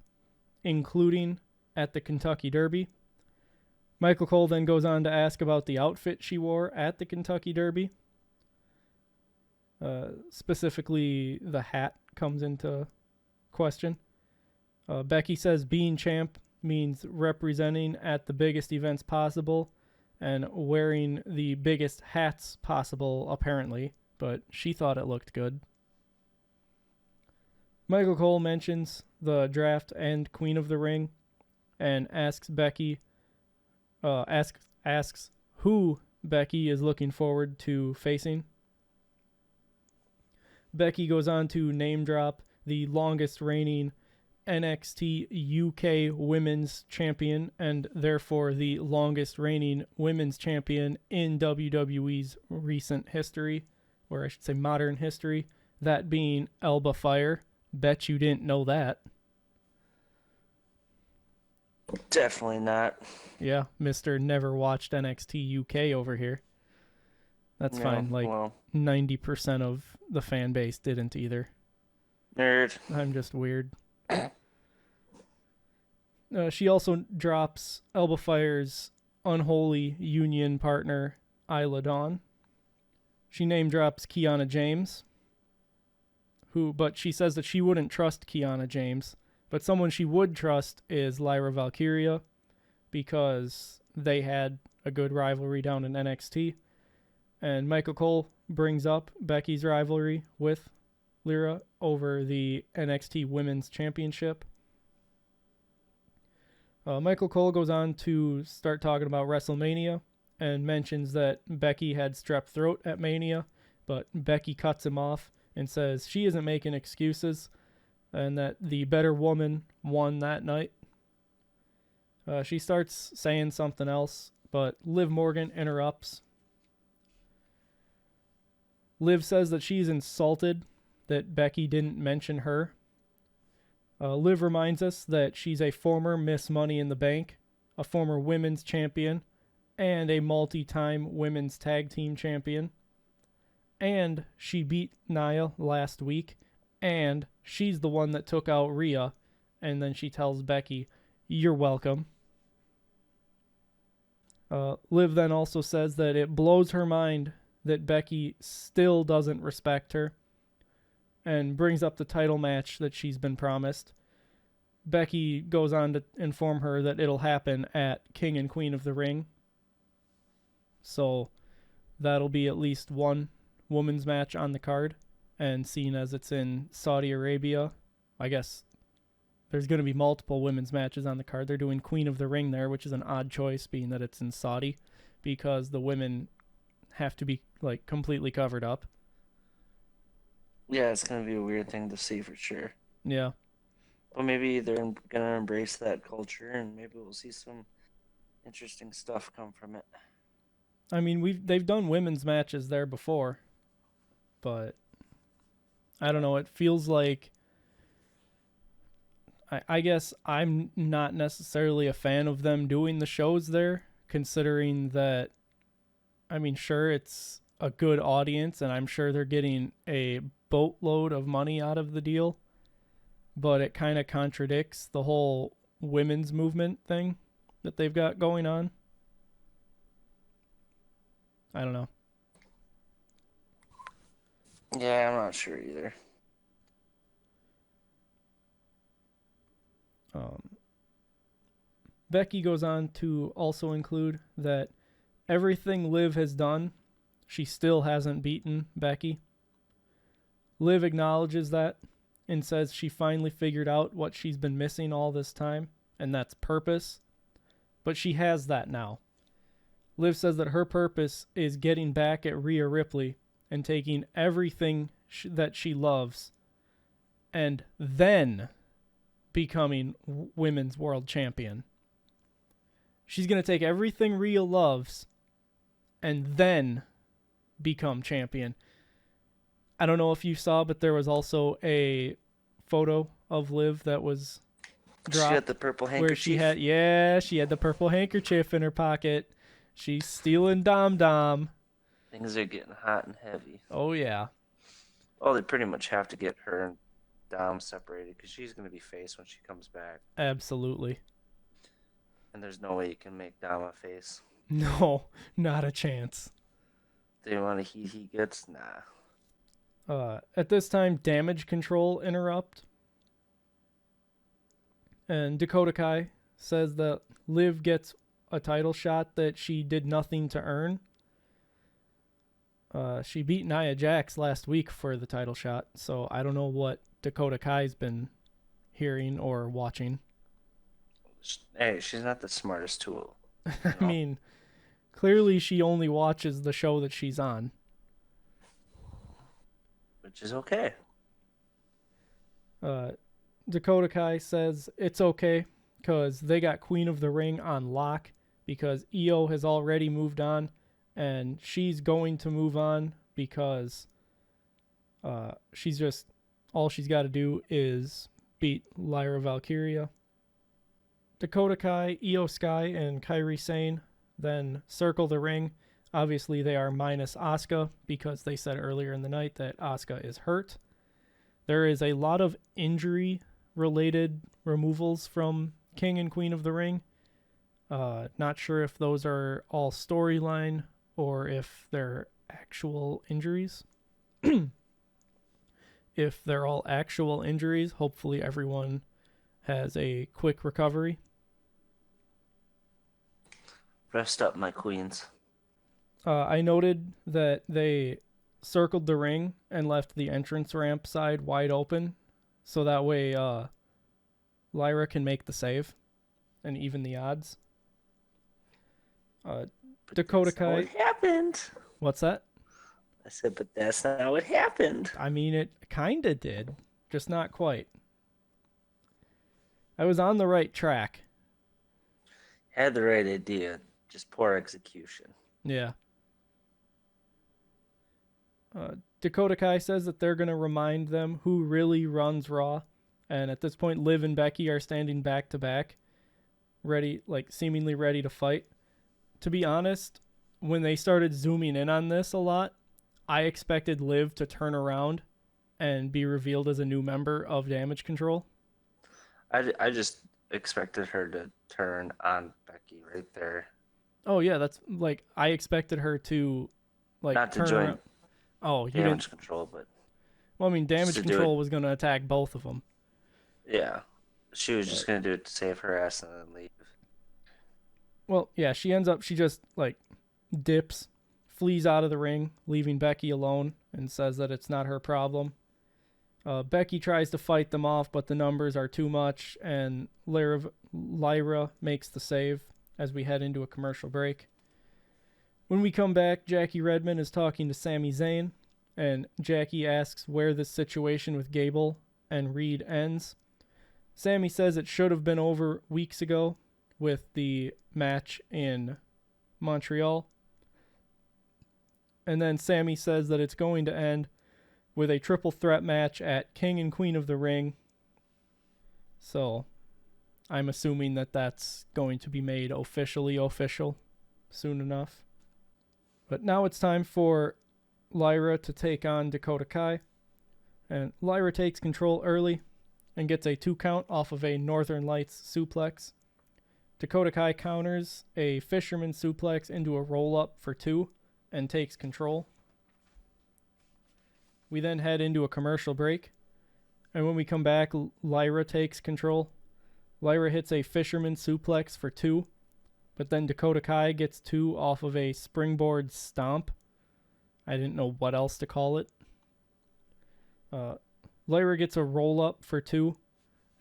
including at the Kentucky Derby. Michael Cole then goes on to ask about the outfit she wore at the Kentucky Derby. Specifically, the hat comes into question. Becky says being champ means representing at the biggest events possible and wearing the biggest hats possible, apparently, but she thought it looked good. Michael Cole mentions the draft and Queen of the Ring and asks Becky, asks who Becky is looking forward to facing. Becky goes on to name drop the longest reigning NXT UK Women's Champion and therefore the longest reigning Women's Champion in WWE's recent history, or I should say modern history, that being Elba Fire. Bet you didn't know that. Definitely not. Yeah, Mr. Never Watched NXT UK over here. That's fine. Like, 90% of the fan base didn't either. Nerd. I'm just weird. She also drops Elba Fire's unholy union partner, Isla Dawn. She name drops Kiana James, but she says that she wouldn't trust Kiana James. But someone she would trust is Lyra Valkyria, because they had a good rivalry down in NXT. And Michael Cole brings up Becky's rivalry with Lyra over the NXT Women's Championship. Michael Cole goes on to start talking about WrestleMania and mentions that Becky had strep throat at Mania, but Becky cuts him off and says she isn't making excuses and that the better woman won that night. She starts saying something else, but Liv Morgan interrupts. Liv says that she's insulted that Becky didn't mention her. Liv reminds us that she's a former Miss Money in the Bank, a former women's champion, and a multi-time women's tag team champion. And she beat Nia last week, and she's the one that took out Rhea. And then she tells Becky, "You're welcome." Liv then also says that it blows her mind that Becky still doesn't respect her, and brings up the title match that she's been promised. Becky goes on to inform her that it'll happen at King and Queen of the Ring. So that'll be at least one women's match on the card. And seeing as it's in Saudi Arabia, I guess there's going to be multiple women's matches on the card. They're doing Queen of the Ring there, which is an odd choice, being that it's in Saudi, because the women have to be like completely covered up. Yeah, it's going to be a weird thing to see for sure. Yeah. But maybe they're going to embrace that culture, and maybe we'll see some interesting stuff come from it. I mean, they've done women's matches there before, but I don't know. It feels like, I guess I'm not necessarily a fan of them doing the shows there, considering that, I mean, sure, it's a good audience, and I'm sure they're getting a boatload of money out of the deal, but it kind of contradicts the whole women's movement thing that they've got going on. I don't know. Yeah, I'm not sure either. Becky goes on to also include that everything Liv has done, she still hasn't beaten Becky. Liv acknowledges that and says she finally figured out what she's been missing all this time, and that's purpose. But she has that now. Liv says that her purpose is getting back at Rhea Ripley and taking everything that she loves and then becoming women's world champion. She's going to take everything Rhea loves and then become champion. I don't know if you saw, but there was also a photo of Liv that was dropped. She had the purple handkerchief. Where she had the purple handkerchief in her pocket. She's stealing Dom. Things are getting hot and heavy. Oh, yeah. Oh, they pretty much have to get her and Dom separated because she's going to be face when she comes back. Absolutely. And there's no way you can make Dom a face. No, not a chance. Do you want to he gets? Nah. At this time, Damage Control interrupt. And Dakota Kai says that Liv gets a title shot that she did nothing to earn. She beat Nia Jax last week for the title shot, so I don't know what Dakota Kai's been hearing or watching. Hey, she's not the smartest tool. I mean, clearly she only watches the show that she's on. Which is okay. Dakota Kai says it's okay because they got Queen of the Ring on lock because Io has already moved on and she's going to move on because she's just, all she's got to do is beat Lyra Valkyria. Dakota Kai, Io Sky, and Kairi Sane then circle the ring. Obviously, they are minus Asuka because they said earlier in the night that Asuka is hurt. There is a lot of injury-related removals from King and Queen of the Ring. Not sure if those are all storyline or if they're actual injuries. If they're all actual injuries, hopefully everyone has a quick recovery. Rest up, my queens. I noted that they circled the ring and left the entrance ramp side wide open, so that way Lyra can make the save and even the odds. Dakota Kai. What happened? What's that? I said, but that's not what happened. I mean, it kinda did, just not quite. I was on the right track. Had the right idea, just poor execution. Yeah. Dakota Kai says that they're going to remind them who really runs Raw. And at this point, Liv and Becky are standing back to back, ready, like seemingly ready to fight. To be honest, when they started zooming in on this a lot, I expected Liv to turn around and be revealed as a new member of Damage Control. I just expected her to turn on Becky right there. Oh, yeah, that's like, I expected her to, like, not to turn join around. Oh, you Damage didn't. Control, but. Well, I mean, Damage Control was going to attack both of them. Yeah. She was just going to do it to save her ass and then leave. Well, yeah, she just, like, dips, flees out of the ring, leaving Becky alone, and says that it's not her problem. Becky tries to fight them off, but the numbers are too much, and Lyra makes the save as we head into a commercial break. When we come back, Jackie Redmond is talking to Sami Zayn, and Jackie asks where this situation with Gable and Reed ends. Sami says it should have been over weeks ago with the match in Montreal. And then Sami says that it's going to end with a triple threat match at King and Queen of the Ring. So I'm assuming that that's going to be made officially official soon enough. But now it's time for Lyra to take on Dakota Kai. And Lyra takes control early and gets a 2 count off of a Northern Lights suplex. Dakota Kai counters a Fisherman suplex into a roll-up for 2 and takes control. We then head into a commercial break. And when we come back, Lyra takes control. Lyra hits a Fisherman suplex for 2. But then Dakota Kai gets 2 off of a springboard stomp. I didn't know what else to call it. Lyra gets a roll-up for 2.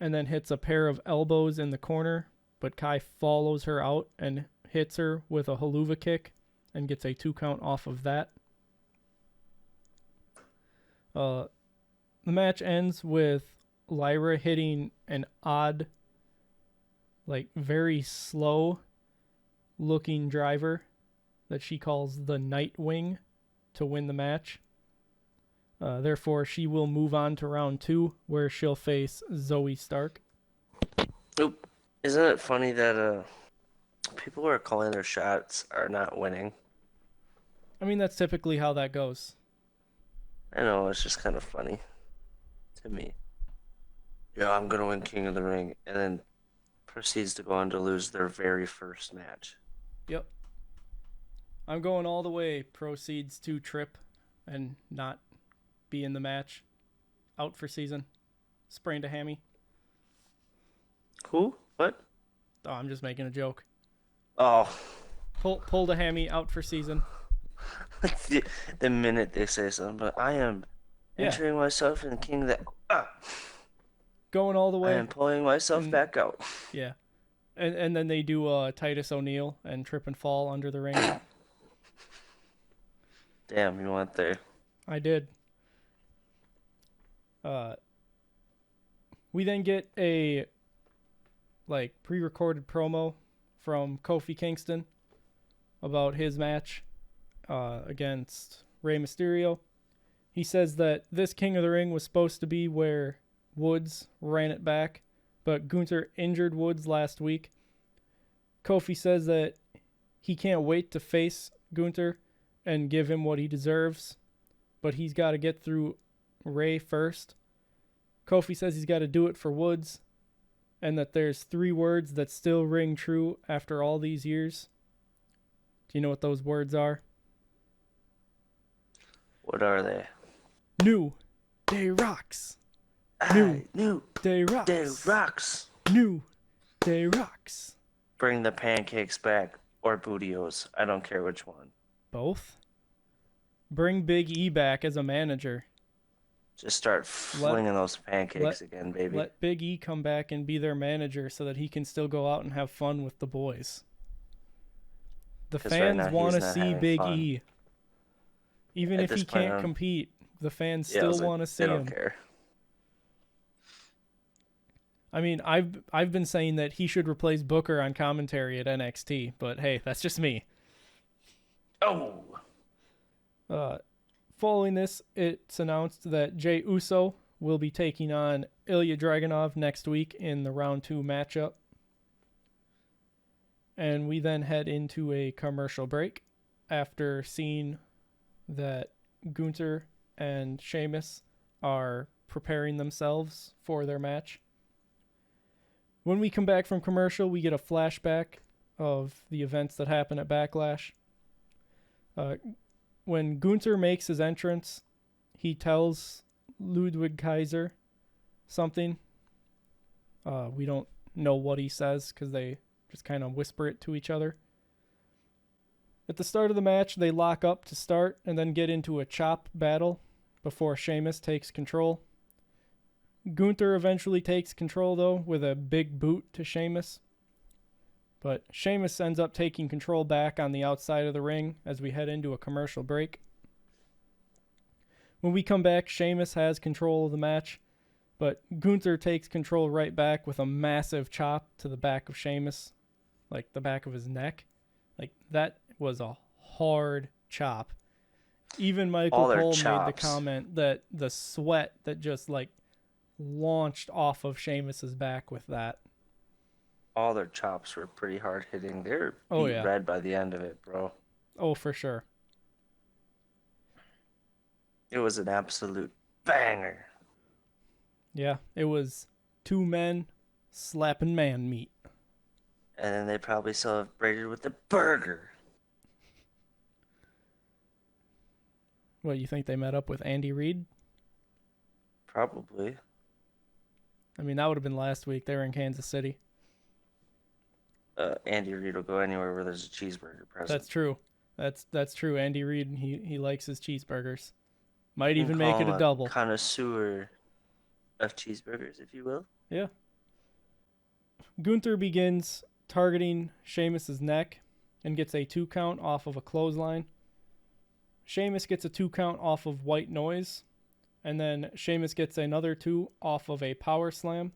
And then hits a pair of elbows in the corner. But Kai follows her out and hits her with a haluva kick. And gets a 2 count off of that. The match ends with Lyra hitting an odd, like very slow looking driver that she calls the Nightwing to win the match. Therefore, she will move on to round 2, where she'll face Zoe Stark. Oop. Isn't it funny that people who are calling their shots are not winning? I mean, that's typically how that goes. I know, it's just kind of funny to me. Yeah, I'm gonna win King of the Ring, and then proceeds to go on to lose their very first match. Yep. I'm going all the way. Proceeds to trip and not be in the match. Out for season. Sprained a hammy. Who? What? Oh, I'm just making a joke. Oh. Pulled a hammy, out for season. the minute they say something, but I am entering myself in King of the... Going all the way. I am pulling myself back out. Yeah. And then they do Titus O'Neil and trip and fall under the ring. Damn, you went there. I did. We then get a pre-recorded promo from Kofi Kingston about his match against Rey Mysterio. He says that this King of the Ring was supposed to be where Woods ran it back, but Gunther injured Woods last week. Kofi says that he can't wait to face Gunther and give him what he deserves, but he's got to get through Rey first. Kofi says he's got to do it for Woods, and that there's 3 words that still ring true after all these years. Do you know what those words are? What are they? New Day rocks. New Day rocks. Day rocks. New Day rocks. Bring the pancakes back, or Bootios. I don't care which one. Both? Bring Big E back as a manager. Just start flinging those pancakes again, baby. Let Big E come back and be their manager so that he can still go out and have fun with the boys. The fans want to see Big E. Even if he can't compete, the fans still want to see him. They don't care. I mean, I've been saying that he should replace Booker on commentary at NXT, but hey, that's just me. Oh. Following this, it's announced that Jey Uso will be taking on Ilya Dragunov next week in the round 2 matchup. And we then head into a commercial break after seeing that Gunther and Sheamus are preparing themselves for their match. When we come back from commercial, we get a flashback of the events that happened at Backlash. When Gunther makes his entrance, he tells Ludwig Kaiser something. We don't know what he says because they just kind of whisper it to each other. At the start of the match, they lock up to start and then get into a chop battle before Sheamus takes control. Gunther eventually takes control, though, with a big boot to Sheamus. But Sheamus ends up taking control back on the outside of the ring as we head into a commercial break. When we come back, Sheamus has control of the match, but Gunther takes control right back with a massive chop to the back of Sheamus, like the back of his neck. Like, that was a hard chop. Even Michael Cole made the comment that the sweat that just, launched off of Sheamus's back with that. All their chops were pretty hard hitting. They're red by the end of it, bro. Oh, for sure. It was an absolute banger. Yeah, it was 2 men slapping man meat. And then they probably celebrated with the burger. What, you think they met up with Andy Reid? Probably. I mean, that would have been last week. They were in Kansas City. Andy Reid will go anywhere where there's a cheeseburger present. That's true. That's true. Andy Reid, he likes his cheeseburgers. Might even make it a double. Connoisseur of cheeseburgers, if you will. Yeah. Gunther begins targeting Sheamus's neck and gets a 2 count off of a clothesline. Sheamus gets a 2 count off of white noise. And then Sheamus gets another 2 off of a power slam.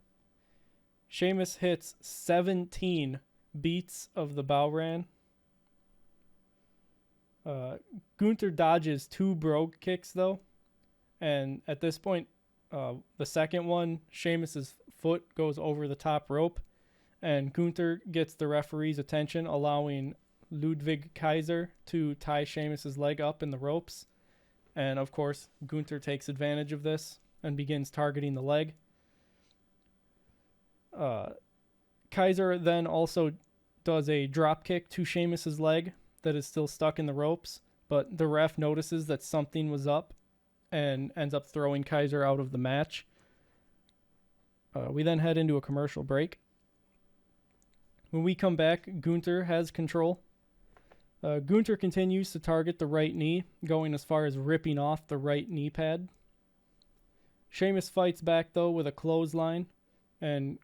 Sheamus hits 17 beats of the Bowran Gunther dodges 2 brogue kicks though, and at this point, the second one, Sheamus's foot goes over the top rope, and Gunther gets the referee's attention, allowing Ludwig Kaiser to tie Sheamus's leg up in the ropes. And of course, Gunther takes advantage of this and begins targeting the leg. Kaiser then also does a drop kick to Sheamus's leg that is still stuck in the ropes, but the ref notices that something was up and ends up throwing Kaiser out of the match. We then head into a commercial break. When we come back, Gunther has control. Gunther continues to target the right knee, going as far as ripping off the right knee pad. Sheamus fights back, though, with a clothesline, and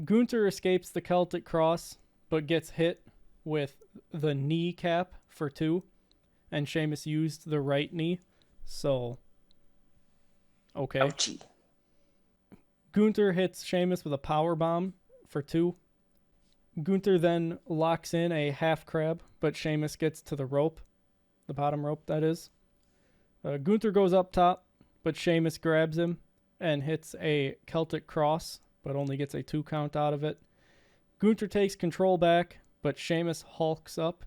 Gunther escapes the Celtic Cross, but gets hit with the kneecap for 2, and Sheamus used the right knee, so okay. Ouchie. Gunther hits Sheamus with a power bomb for 2. Gunther then locks in a half crab, but Sheamus gets to the rope, the bottom rope, that is. Gunther goes up top, but Sheamus grabs him and hits a Celtic Cross, but only gets a 2 count out of it. Gunther takes control back, but Sheamus hulks up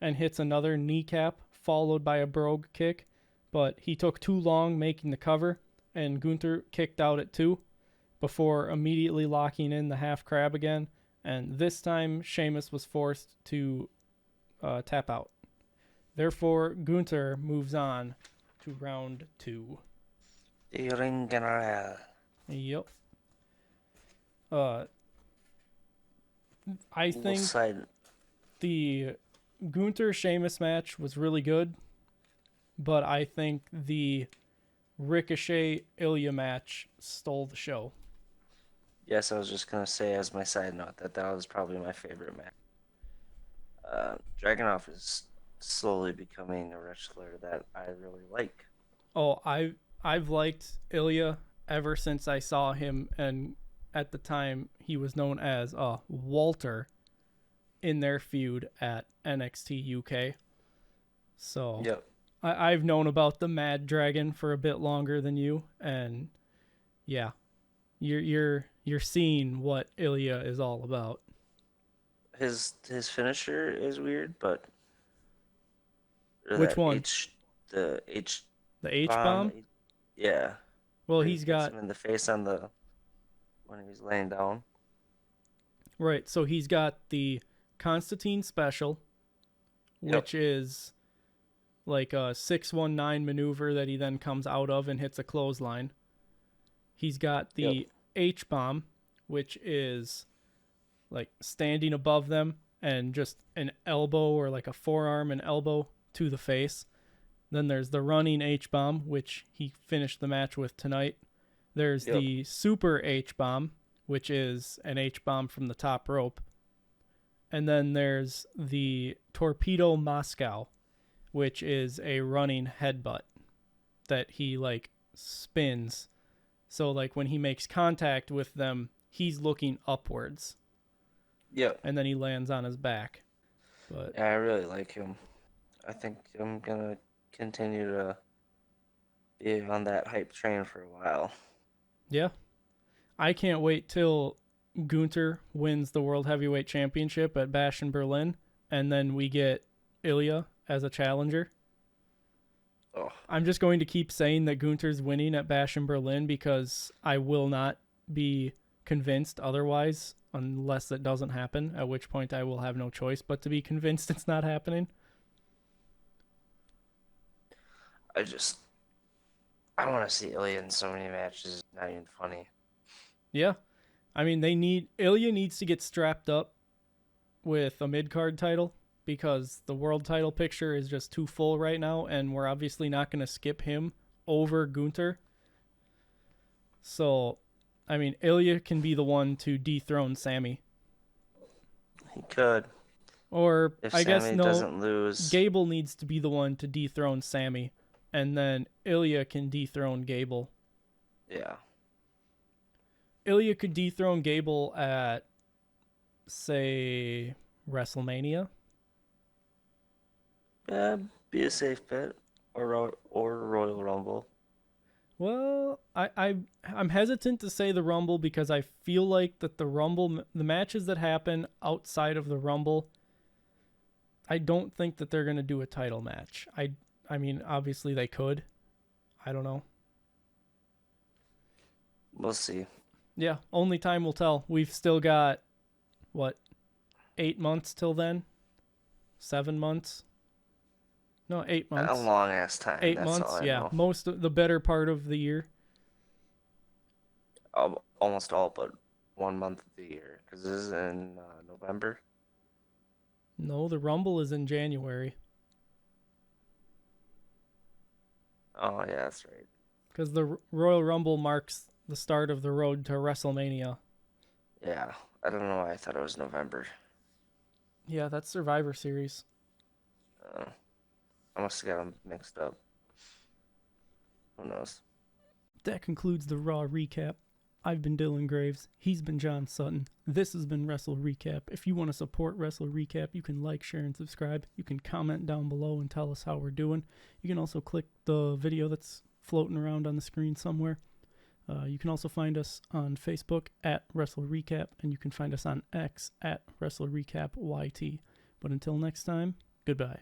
and hits another kneecap, followed by a brogue kick, but he took too long making the cover, and Gunther kicked out at 2 before immediately locking in the half crab again, and this time Sheamus was forced to tap out. Therefore, Gunther moves on to round 2. The Ring General. Yep. I think the Gunther Sheamus match was really good, but I think the Ricochet Ilya match stole the show. Yes, I was just gonna say as my side note that was probably my favorite match. Dragunov is slowly becoming a wrestler that I really like. Oh, I've liked Ilya ever since I saw him, and at the time he was known as Walter in their feud at NXT UK. So yep. I've known about the Mad Dragon for a bit longer than you, and yeah, you're seeing what Ilya is all about. His finisher is weird, but which one? The H bomb? Yeah. Well, he's got him in the face on when he's laying down. Right, so he's got the Constantine special, which is like a 619 maneuver that he then comes out of and hits a clothesline. He's got the H-bomb, which is like standing above them and just an elbow or like a forearm and elbow to the face. Then there's the running H-bomb, which he finished the match with tonight. There's the super H-bomb, which is an H-bomb from the top rope. And then there's the Torpedo Moscow, which is a running headbutt that he like spins. So like when he makes contact with them, he's looking upwards. Yep. And then he lands on his back. But yeah, I really like him. I think I'm gonna continue to be on that hype train for a while. Yeah. I can't wait till Gunther wins the World Heavyweight Championship at Bash in Berlin, and then we get Ilya as a challenger. Oh. I'm just going to keep saying that Gunther's winning at Bash in Berlin because I will not be convinced otherwise unless it doesn't happen, at which point I will have no choice but to be convinced it's not happening. I want to see Ilya in so many matches. It's not even funny. Yeah. I mean, Ilya needs to get strapped up with a mid-card title because the world title picture is just too full right now, and we're obviously not going to skip him over Gunther. So, I mean, Ilya can be the one to dethrone Sammy. He could. Or, if I guess, Sammy no, doesn't lose. Gable needs to be the one to dethrone Sammy, and then Ilya can dethrone Gable. Yeah. Ilya could dethrone Gable at, say, WrestleMania. Be a safe bet or Royal Rumble. Well, I'm hesitant to say the Rumble because I feel like that the matches that happen outside of the Rumble, I don't think that they're gonna do a title match. I mean, obviously they could. I don't know. We'll see. Yeah, only time will tell. We've still got what, 8 months till then? 7 months? No, 8 months. A long ass time. Eight That's all months. I Yeah, know. most of the better part of the year. Almost all but 1 month of the year because this is in November. No, the Rumble is in January Oh yeah, that's right. because the Royal Rumble marks the start of the road to WrestleMania. Yeah, I don't know why I thought it was November. Yeah, that's Survivor Series. Uh, I must have got them mixed up. Who knows? That concludes the Raw recap. I've been Dylan Graves. He's been John Sutton. This has been WrestleRecap. If you want to support WrestleRecap, you can like, share, and subscribe. You can comment down below and tell us how we're doing. You can also click the video that's floating around on the screen somewhere. You can also find us on Facebook at WrestleRecap, and you can find us on X at WrestleRecapYT. But until next time, goodbye.